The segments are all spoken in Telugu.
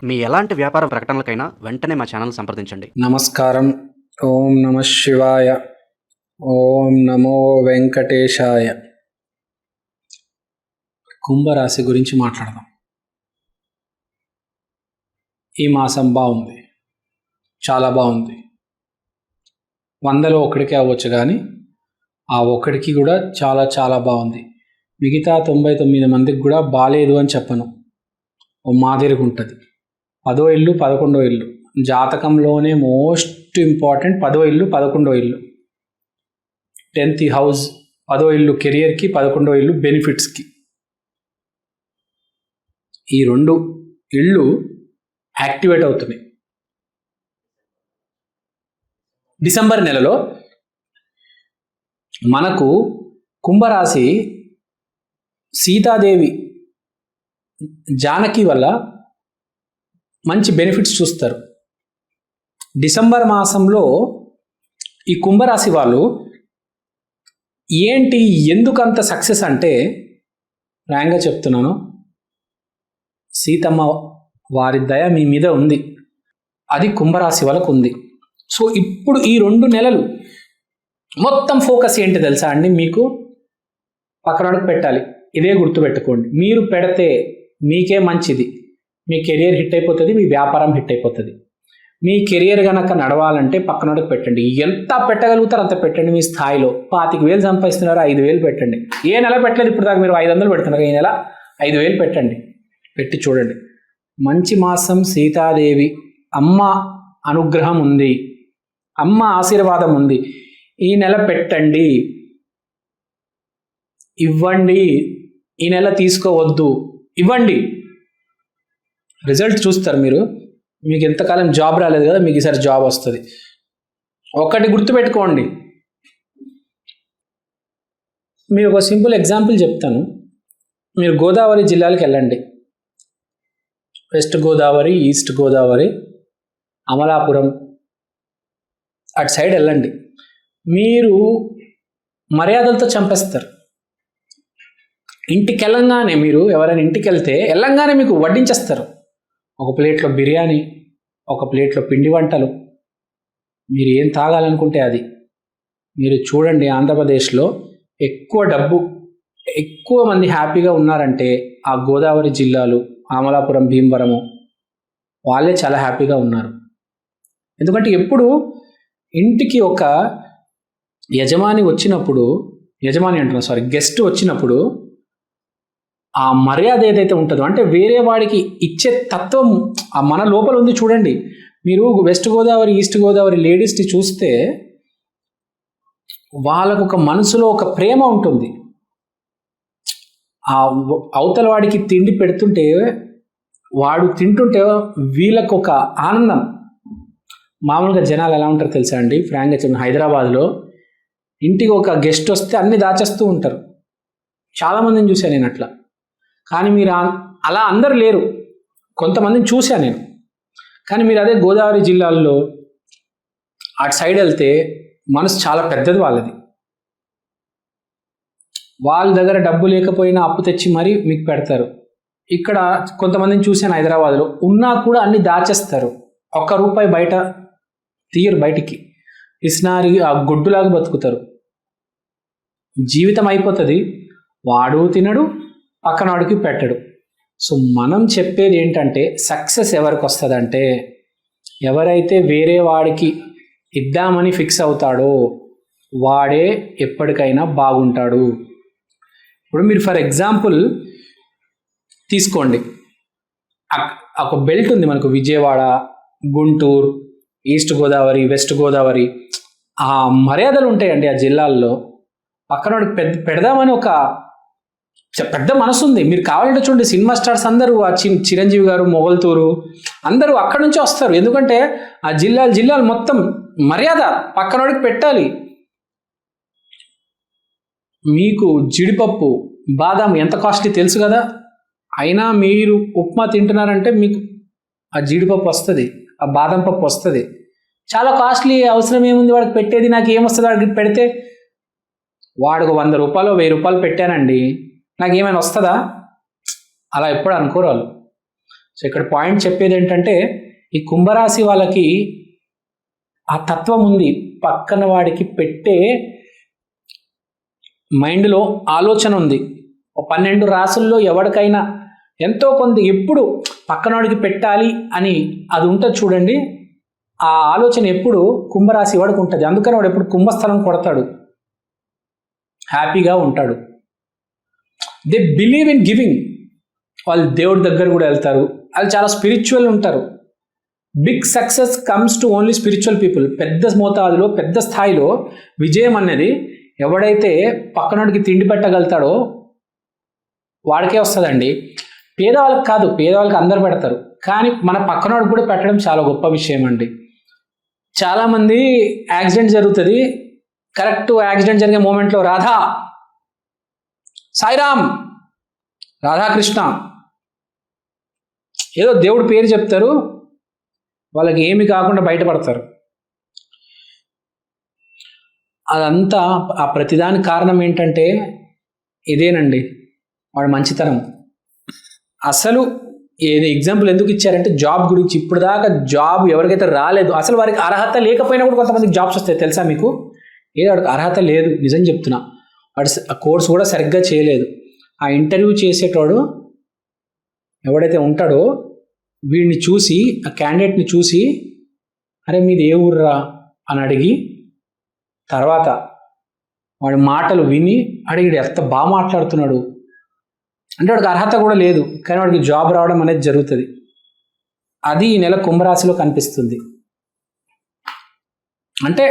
మీ ఎలాంటి వ్యాపార ప్రకటనలకైనా వెంటనే మా ఛానల్ సంప్రదించండి. నమస్కారం. ఓం నమ శివాయ. ఓం నమో వెంకటేశాయ. కుంభరాశి గురించి మాట్లాడదాం. ఈ మాసం బాగుంది, చాలా బాగుంది. 100లో ఒకడికే అవ్వచ్చు, కానీ ఆ ఒకడికి కూడా చాలా చాలా బాగుంది. మిగతా 99 మందికి కూడా బాలేదు అని చెప్పను. ఓ మాదిరిగా ఉంటుంది. 10వ ఇల్లు 11వ ఇల్లు జాతకంలోనే మోస్ట్ ఇంపార్టెంట్. 10వ ఇల్లు 11వ ఇల్లు. 10th హౌస్ 10వ ఇల్లు కెరియర్కి, 11వ ఇల్లు బెనిఫిట్స్కి. ఈ 2 ఇళ్ళు యాక్టివేట్ అవుతున్నాయి. డిసెంబర్ నెలలో మనకు కుంభరాశి సీతాదేవి జానకి వల్ల మంచి బెనిఫిట్స్ చూస్తారు. డిసెంబర్ మాసంలో ఈ కుంభరాశి వాళ్ళు ఏంటి, ఎందుకంత సక్సెస్ అంటే, ఫ్రాంక్గా చెప్తున్నాను, సీతమ్మ వారి దయ మీ మీద ఉంది. అది కుంభరాశి వాళ్ళకు ఉంది. సో ఇప్పుడు ఈ 2 నెలలు మొత్తం ఫోకస్ ఏంటి తెలుసా అండి? మీకు పక్కనోడికి పెట్టాలి. ఇదే గుర్తుపెట్టుకోండి. మీరు పెడితే మీకే మంచిది. మీ కెరియర్ హిట్ అయిపోతుంది, మీ వ్యాపారం హిట్ అయిపోతుంది. మీ కెరియర్ కనుక నడవాలంటే పక్కనోడికి పెట్టండి. ఎంత పెట్టగలుగుతారో అంత పెట్టండి. మీ స్థాయిలో 25,000 సంపాదిస్తున్నారు, 5,000 పెట్టండి. ఏ నెల పెట్టలేదు ఇప్పుడు దాకా, మీరు 500 పెడుతున్నారు, ఈ నెల 5,000 పెట్టండి. పెట్టి చూడండి. మంచి మాసం. సీతాదేవి అమ్మ అనుగ్రహం ఉంది, అమ్మ ఆశీర్వాదం ఉంది. ఈ నెల పెట్టండి, ఇవ్వండి. ఈ నెల తీసుకోవద్దు, ఇవ్వండి. రిజల్ట్ చూస్తారు మీరు. మీకు ఎంతకాలం జాబ్ రాలేదు కదా, మీకు ఈసారి జాబ్ వస్తుంది. ఒకటి గుర్తుపెట్టుకోండి. మీరు ఒక సింపుల్ ఎగ్జాంపుల్ చెప్తాను. మీరు గోదావరి జిల్లాలకు వెళ్ళండి. వెస్ట్ గోదావరి, ఈస్ట్ గోదావరి, అమలాపురం అటు సైడ్ వెళ్ళండి. మీరు మర్యాదలతో చంపేస్తారు. ఇంటికి వెళ్ళంగానే, మీరు ఎవరైనా ఇంటికి వెళ్తే వెళ్ళంగానే మీకు వడ్డించేస్తారు. ఒక ప్లేట్లో బిర్యానీ, ఒక ప్లేట్లో పిండి వంటలు, మీరు ఏం తాగాలనుకుంటే అది. మీరు చూడండి, ఆంధ్రప్రదేశ్లో ఎక్కువ డబ్బు, ఎక్కువ మంది హ్యాపీగా ఉన్నారంటే ఆ గోదావరి జిల్లాలు, అమలాపురం, భీమవరము, వాళ్ళే చాలా హ్యాపీగా ఉన్నారు. ఎందుకంటే ఎప్పుడు ఇంటికి ఒక యజమాని వచ్చినప్పుడు, గెస్ట్ వచ్చినప్పుడు ఆ మర్యాద ఏదైతే ఉంటుందో, అంటే వేరే వాడికి ఇచ్చే తత్వం ఆ మన లోపల ఉంది. చూడండి, మీరు వెస్ట్ గోదావరి, ఈస్ట్ గోదావరి లేడీస్ని చూస్తే వాళ్ళకు ఒక మనసులో ఒక ప్రేమ ఉంటుంది. ఆ అవతల వాడికి తిండి పెడుతుంటే, వాడు తింటుంటే వీళ్ళకు ఒక ఆనందం. మామూలుగా జనాలు ఎలా ఉంటారు తెలుసా అండి? ఫ్రాంక్గా చెప్పిన, హైదరాబాద్లో ఇంటికి ఒక గెస్ట్ వస్తే అన్ని దాచేస్తూ ఉంటారు. చాలామందిని చూశాను నేను అట్లా. కానీ మీరు అలా అందరు లేరు, కొంతమందిని చూశాను నేను. కానీ మీరు అదే గోదావరి జిల్లాల్లో అటు సైడ్ వెళ్తే మనసు చాలా పెద్దది వాళ్ళది. వాళ్ళ దగ్గర డబ్బు లేకపోయినా అప్పు తెచ్చి మరీ మీకు పెడతారు. ఇక్కడ కొంతమందిని చూశాను హైదరాబాద్లో, ఉన్నా కూడా అన్ని దాచేస్తారు. ₹1 బయట తీయరు, బయటికి ఇస్నారి ఆ గొడ్డులాగా బతుకుతారు. జీవితం అయిపోతుంది, వాడు తినడు, పక్కనవాడికి పెట్టడు. సో మనం చెప్పేది ఏంటంటే, సక్సెస్ ఎవరికి వస్తుందంటే, ఎవరైతే వేరే వాడికి ఇద్దామని ఫిక్స్ అవుతాడో వాడే ఎప్పటికైనా బాగుంటాడు. ఇప్పుడు మీరు ఫర్ ఎగ్జాంపుల్ తీసుకోండి, ఒక బెల్ట్ ఉంది మనకు, విజయవాడ, గుంటూరు, ఈస్ట్ గోదావరి, వెస్ట్ గోదావరి, ఆ మర్యాదలు ఉంటాయండి ఆ జిల్లాల్లో. పక్కనోడికి పెడదామని ఒక పెద్ద మనసు ఉంది. మీరు కావాలంటే చూడండి, సినిమా స్టార్స్ అందరూ, ఆ చిరంజీవి గారు, మొగల్తూరు, అందరూ అక్కడి నుంచి వస్తారు. ఎందుకంటే ఆ జిల్లాలు మొత్తం మర్యాద పక్కనోడికి పెట్టాలి. మీకు జీడిపప్పు, బాదాం ఎంత కాస్ట్లీ తెలుసు కదా, అయినా మీరు ఉప్మా తింటున్నారంటే మీకు ఆ జీడిపప్పు వస్తుంది, ఆ బాదం పప్పు వస్తుంది. చాలా కాస్ట్లీ. అవసరం ఏముంది వాడికి పెట్టేది? నాకు ఏమొస్తుంది వాడికి పెడితే? వాడికి ₹100 ₹1000 పెట్టానండి, నాకు ఏమైనా వస్తుందా? అలా ఎప్పుడు అనుకోరు వాళ్ళు. సో ఇక్కడ పాయింట్ చెప్పేది ఏంటంటే ఈ కుంభరాశి వాళ్ళకి ఆ తత్వం ఉంది. పక్కన వాడికి పెట్టే మైండ్లో ఆలోచన ఉంది. 12 రాసుల్లో ఎవరికైనా ఎంతో కొంత ఎప్పుడు పక్కనవాడికి పెట్టాలి అని అది ఉంటుంది చూడండి. ఆ ఆలోచన ఎప్పుడు కుంభరాశి వాడికి ఉంటుంది. అందుకని వాడు ఎప్పుడు కుంభస్థలం కొడతాడు, హ్యాపీగా ఉంటాడు. They believe in giving. వాళ్ళు దేవుడి దగ్గర కూడా వెళ్తారు, వాళ్ళు చాలా స్పిరిచువల్ ఉంటారు. Big success comes to only spiritual people. పెద్ద మోతాదులో పెద్ద స్థాయిలో విజయం అనేది ఎవడైతే పక్కనోడికి తిండి పెట్టగలుగుతాడో వాడికే వస్తుందండి. పేదవాళ్ళకి కాదు, పేదవాళ్ళకి అందరు పెడతారు, కానీ మన పక్కనోడికి కూడా పెట్టడం చాలా గొప్ప విషయం అండి. చాలామంది యాక్సిడెంట్ జరుగుతుంది, కరెక్ట్ యాక్సిడెంట్ జరిగే మూమెంట్లో రాధా, సాయిరామ్, రాధాకృష్ణ ఏదో దేవుడి పేరు చెప్తారు, వాళ్ళకి ఏమి కాకుండా బయటపడతారు. అదంతా ఆ ప్రతిదానికి కారణం ఏంటంటే ఇదేనండి, వాడు మంచితనం. అసలు ఏది ఎగ్జాంపుల్ ఎందుకు ఇచ్చారంటే జాబ్ గురించి. ఇప్పుడు దాకా జాబ్ ఎవరికైతే రాలేదు, అసలు వారికి అర్హత లేకపోయినా కూడా కొంతమందికి జాబ్స్ వస్తాయి తెలుసా మీకు. ఏదో వాడికి అర్హత లేదు, నిజం చెప్తున్నా. వాడు ఆ కోర్స్ కూడా సరిగ్గా చేయలేదు. ఆ ఇంటర్వ్యూ చేసేటోడు ఎవడైతే ఉంటాడో వీడిని చూసి, ఆ క్యాండిడేట్ని చూసి, అరే మీది ఏ ఊర్రా అని అడిగి, తర్వాత వాడి మాటలు విని అడిగి ఎంత బాగా మాట్లాడుతున్నాడు అంటే వాడికి అర్హత కూడా లేదు, కానీ వాడికి జాబ్ రావడం అనేది జరుగుతుంది. అది ఈ నెల కుంభరాశిలో కనిపిస్తుంది. అంటే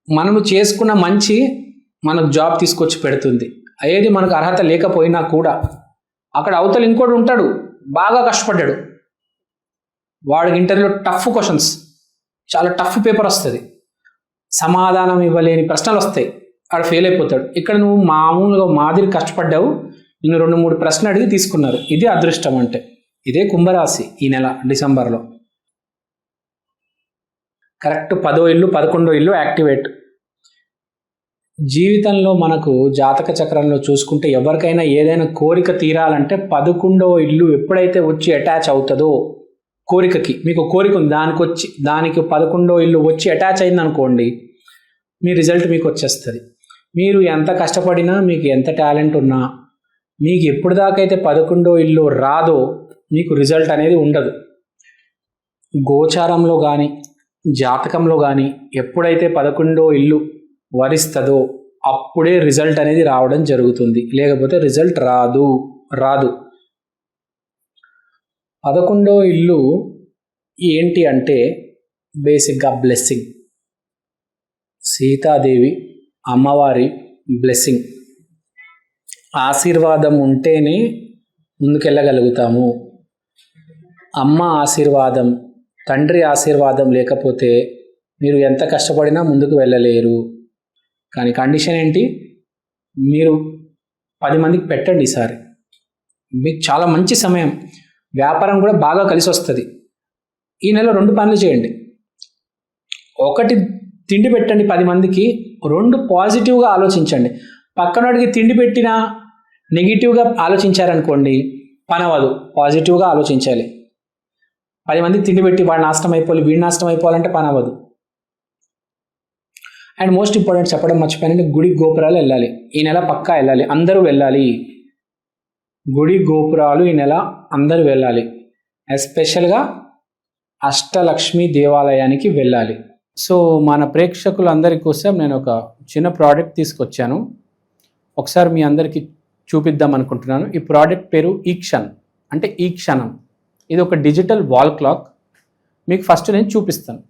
మనము చేసుకున్న మంచి మనకు జాబ్ తీసుకొచ్చి పెడుతుంది. ఏది మనకు అర్హత లేకపోయినా కూడా అక్కడ అవతల ఇంకోటి ఉంటాడు, బాగా కష్టపడ్డాడు, వాడికి ఇంటర్వ్యూలో టఫ్ క్వశ్చన్స్, చాలా టఫ్ పేపర్ వస్తుంది, సమాధానం ఇవ్వలేని ప్రశ్నలు వస్తాయి, వాడు ఫెయిల్ అయిపోతాడు. ఇక్కడ నువ్వు మామూలుగా మాదిరి కష్టపడ్డావు, నేను 2-3 ప్రశ్నలు అడిగి తీసుకున్నారు. ఇదే అదృష్టం అంటే. ఇదే కుంభరాశి ఈ నెల డిసెంబర్లో. కరెక్ట్ 10వ ఇల్లు 11వ ఇల్లు యాక్టివేట్. జీవితంలో మనకు జాతక చక్రంలో చూసుకుంటే ఎవరికైనా ఏదైనా కోరిక తీరాలంటే 11వ ఇల్లు ఎప్పుడైతే వచ్చి అటాచ్ అవుతుందో కోరికకి, మీకు కోరిక ఉంది దానికి 11వ ఇల్లు వచ్చి అటాచ్ అయింది అనుకోండి, మీ రిజల్ట్ మీకు వచ్చేస్తుంది. మీరు ఎంత కష్టపడినా, మీకు ఎంత టాలెంట్ ఉన్నా, మీకు ఎప్పుడు దాకైతే 11వ ఇల్లు రాదో మీకు రిజల్ట్ అనేది ఉండదు. గోచారంలో కానీ జాతకంలో కానీ ఎప్పుడైతే 11వ ఇల్లు వరిస్తుందో అప్పుడే రిజల్ట్ అనేది రావడం జరుగుతుంది, లేకపోతే రిజల్ట్ రాదు. 11వ ఇల్లు ఏంటి అంటే బేసిక్గా బ్లెస్సింగ్. సీతాదేవి అమ్మవారి బ్లెస్సింగ్, ఆశీర్వాదం ఉంటేనే ముందుకెళ్ళగలుగుతాము. అమ్మ ఆశీర్వాదం, తండ్రి ఆశీర్వాదం లేకపోతే మీరు ఎంత కష్టపడినా ముందుకు వెళ్ళలేరు. కానీ కండిషన్ ఏంటి, మీరు 10 మందికి పెట్టండి. ఈసారి మీకు చాలా మంచి సమయం, వ్యాపారం కూడా బాగా కలిసి వస్తుంది. ఈ నెల 2 పనులు చేయండి. 1 తిండి పెట్టండి 10 మందికి, 2 పాజిటివ్గా ఆలోచించండి. పక్కనోడికి తిండి పెట్టినా నెగిటివ్గా ఆలోచించారనుకోండి పని అవ్వదు. పాజిటివ్గా ఆలోచించాలి. 10 మందికి తిండి పెట్టి వాడు నాశనం అయిపోవాలి, వీడు నాశనం అయిపోవాలంటే పని అవ్వదు. అండ్ మోస్ట్ ఇంపార్టెంట్ చెప్పడం మర్చిపోయానంటే, గుడి గోపురాలు వెళ్ళాలి. ఈ నెల పక్కా వెళ్ళాలి, అందరూ వెళ్ళాలి. గుడి గోపురాలు ఈ నెల అందరూ వెళ్ళాలి. ఎస్పెషల్గా అష్టలక్ష్మి దేవాలయానికి వెళ్ళాలి. సో మన ప్రేక్షకులందరి కోసం నేను ఒక చిన్న ప్రోడక్ట్ తీసుకొచ్చాను, ఒకసారి మీ అందరికీ చూపిద్దాం అనుకుంటున్నాను. ఈ ప్రోడక్ట్ పేరు ఈక్షన్, అంటే ఈ క్షణం. ఇది ఒక డిజిటల్ వాల్ క్లాక్. మీకు ఫస్ట్ నేను చూపిస్తాను.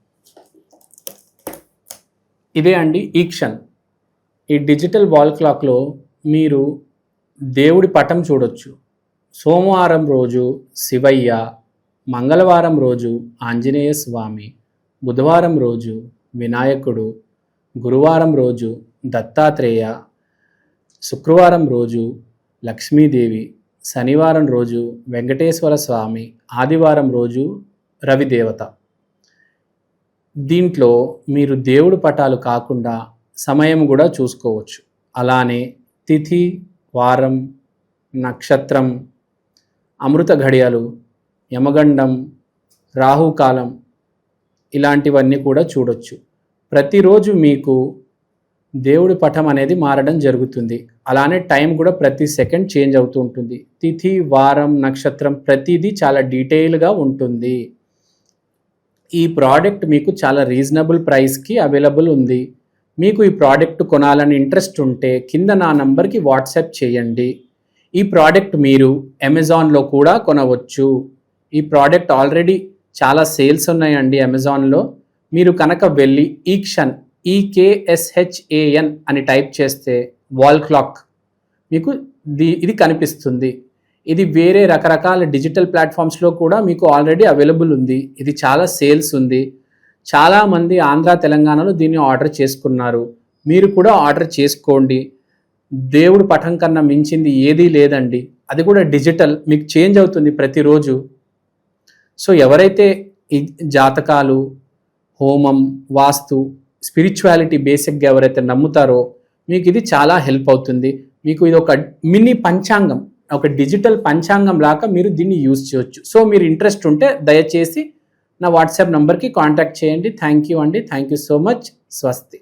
ఇదే అండి ఈక్షన్. ఈ డిజిటల్ వాల్ క్లాక్లో మీరు దేవుడి పటం చూడొచ్చు. సోమవారం రోజు శివయ్య, మంగళవారం రోజు ఆంజనేయ స్వామి, బుధవారం రోజు వినాయకుడు, గురువారం రోజు దత్తాత్రేయ, శుక్రవారం రోజు లక్ష్మీదేవి, శనివారం రోజు వెంకటేశ్వర స్వామి, ఆదివారం రోజు రవిదేవత. దీంట్లో మీరు దేవుడి పటాలు కాకుండా సమయం కూడా చూసుకోవచ్చు. అలానే తిథి, వారం, నక్షత్రం, అమృత ఘడియలు, యమగండం, రాహుకాలం ఇలాంటివన్నీ కూడా చూడొచ్చు. ప్రతిరోజు మీకు దేవుడి పటం అనేది మారడం జరుగుతుంది. అలానే టైం కూడా ప్రతి సెకండ్ చేంజ్ అవుతూ ఉంటుంది. తిథి, వారం, నక్షత్రం ప్రతిదీ చాలా డీటెయిల్గా ఉంటుంది. ఈ ప్రోడక్ట్ మీకు చాలా రీజనబుల్ ప్రైస్కి అవైలబుల్ ఉంది. మీకు ఈ ప్రోడక్ట్ కొనాలని ఇంట్రెస్ట్ ఉంటే కింద నా నంబర్కి వాట్సాప్ చేయండి. ఈ ప్రోడక్ట్ మీరు అమెజాన్లో కూడా కొనవచ్చు. ఈ ప్రోడక్ట్ ఆల్రెడీ చాలా సేల్స్ ఉన్నాయండి అమెజాన్లో. మీరు కనుక వెళ్ళి ఈక్షన్ EKSHAN అని టైప్ చేస్తే వాల్ క్లాక్ మీకు ఇది కనిపిస్తుంది. ఇది వేరే రకరకాల డిజిటల్ ప్లాట్ఫామ్స్లో కూడా మీకు ఆల్రెడీ అవైలబుల్ ఉంది. ఇది చాలా సేల్స్ ఉంది. చాలామంది ఆంధ్ర, తెలంగాణలో దీన్ని ఆర్డర్ చేసుకున్నారు. మీరు కూడా ఆర్డర్ చేసుకోండి. దేవుడి పటం కన్నా మించింది ఏదీ లేదండి. అది కూడా డిజిటల్, మీకు చేంజ్ అవుతుంది ప్రతిరోజు. సో ఎవరైతే ఈ జాతకాలు, హోమం, వాస్తు, స్పిరిచువాలిటీ బేసిక్గా ఎవరైతే నమ్ముతారో మీకు ఇది చాలా హెల్ప్ అవుతుంది. మీకు ఇది ఒక మినీ పంచాంగం, ఒక డిజిటల్ పంచాంగం లాగా మీరు దీన్ని యూజ్ చేయొచ్చు. సో మీరు ఇంట్రెస్ట్ ఉంటే దయచేసి నా వాట్సాప్ నంబర్కి కాంటాక్ట్ చేయండి. థ్యాంక్ యూ అండి. Thank you so much. స్వస్తి.